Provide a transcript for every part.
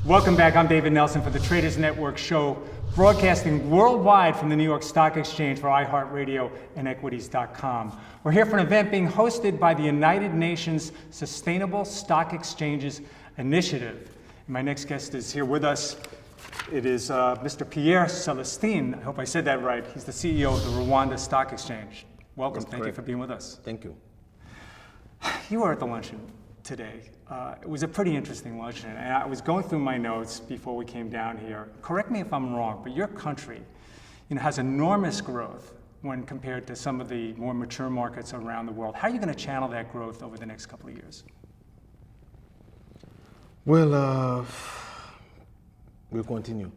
Welcome back. I'm David Nelson for the Traders Network show, broadcasting worldwide from the New York Stock Exchange for iHeart Radio and Equities.com. We're here for an event being hosted by the United Nations Sustainable Stock Exchanges Initiative. And my next guest is here with us. It is Mr. Pierre Célestin. I hope I said that right. He's the CEO of the Rwanda Stock Exchange. Welcome. That's Thank correct. you for being with us. Thank you. You were at the luncheon today. It was a pretty interesting luncheon, and I was going through my notes before we came down here. Correct me if I'm wrong, but your country, has enormous growth when compared to some of the more mature markets around the world. How are you going to channel that growth over the next couple of years? Well, we'll continue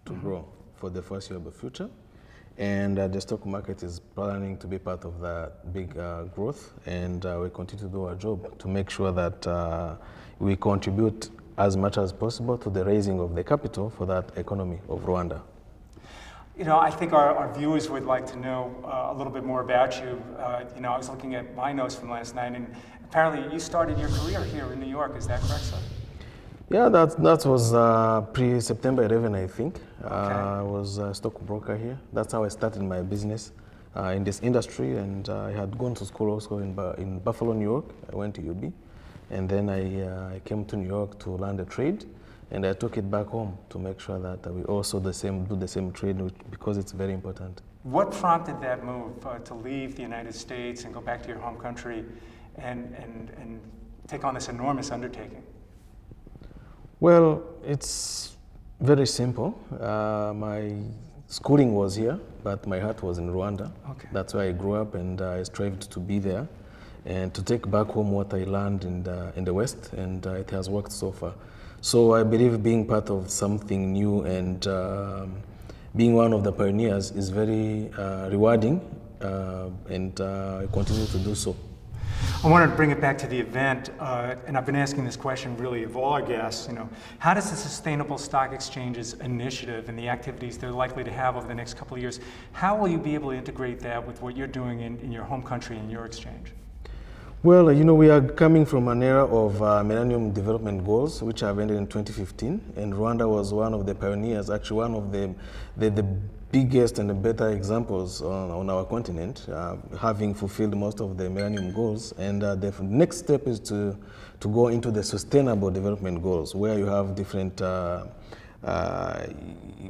to grow for the foreseeable future. And the stock market is planning to be part of that big growth, and we continue to do our job to make sure that we contribute as much as possible to the raising of the capital for that economy of Rwanda. I think our viewers would like to know a little bit more about you. I was looking at my notes from last night, and apparently you started your career here in New York. Is that correct, sir? Yeah, that was pre-September 11, I think. Okay. I was a stockbroker here. That's how I started my business in this industry, and I had gone to school also in Buffalo, New York. I went to UB, and then I came to New York to learn the trade, and I took it back home to make sure that we also do the same trade, because it's very important. What prompted that move to leave the United States and go back to your home country and take on this enormous undertaking? Well, it's very simple. My schooling was here, but my heart was in Rwanda. Okay. That's where I grew up, and I strived to be there and to take back home what I learned in the West, and it has worked so far. So I believe being part of something new and being one of the pioneers is very rewarding, and I continue to do so. I wanted to bring it back to the event, and I've been asking this question really of all our guests. How does the Sustainable Stock Exchanges Initiative and the activities they're likely to have over the next couple of years, how will you be able to integrate that with what you're doing in your home country and your exchange? Well, we are coming from an era of Millennium Development Goals, which have ended in 2015, and Rwanda was one of the pioneers, actually one of the biggest and the better examples on our continent, having fulfilled most of the Millennium Goals. And the next step is to go into the Sustainable Development Goals, where you have different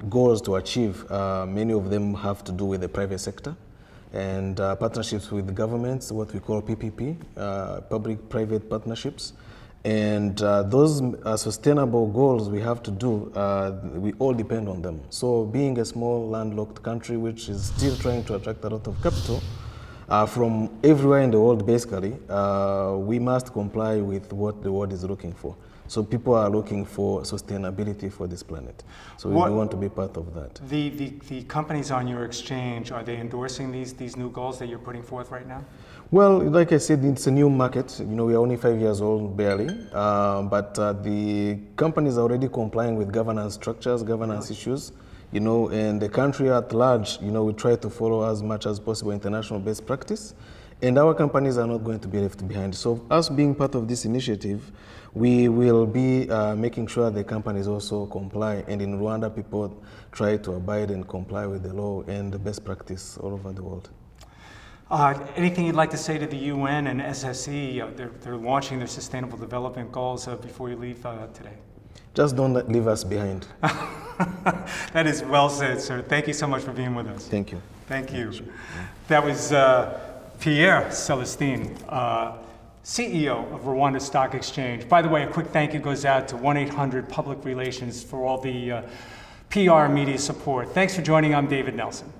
goals to achieve. Many of them have to do with the private sector and partnerships with governments, what we call PPP, public-private partnerships. And those sustainable goals we have to do, we all depend on them. So being a small landlocked country which is still trying to attract a lot of capital from everywhere in the world, basically, we must comply with what the world is looking for. So people are looking for sustainability for this planet. So we want to be part of that. The companies on your exchange, are they endorsing these new goals that you're putting forth right now? Well, like I said, it's a new market. We are only 5 years old, barely. But the companies are already complying with governance structures, governance issues. And the country at large, we try to follow as much as possible international best practice. And our companies are not going to be left behind. So us being part of this initiative, we will be making sure the companies also comply. And in Rwanda, people try to abide and comply with the law and the best practice all over the world. Anything you'd like to say to the UN and SSE? They're launching their Sustainable Development Goals before you leave today. Just don't leave us behind. That is well said, sir. Thank you so much for being with us. Thank you. Thank you. That was Pierre Célestin, CEO of Rwanda Stock Exchange. By the way, a quick thank you goes out to 1-800 Public Relations for all the PR media support. Thanks for joining. I'm David Nelson.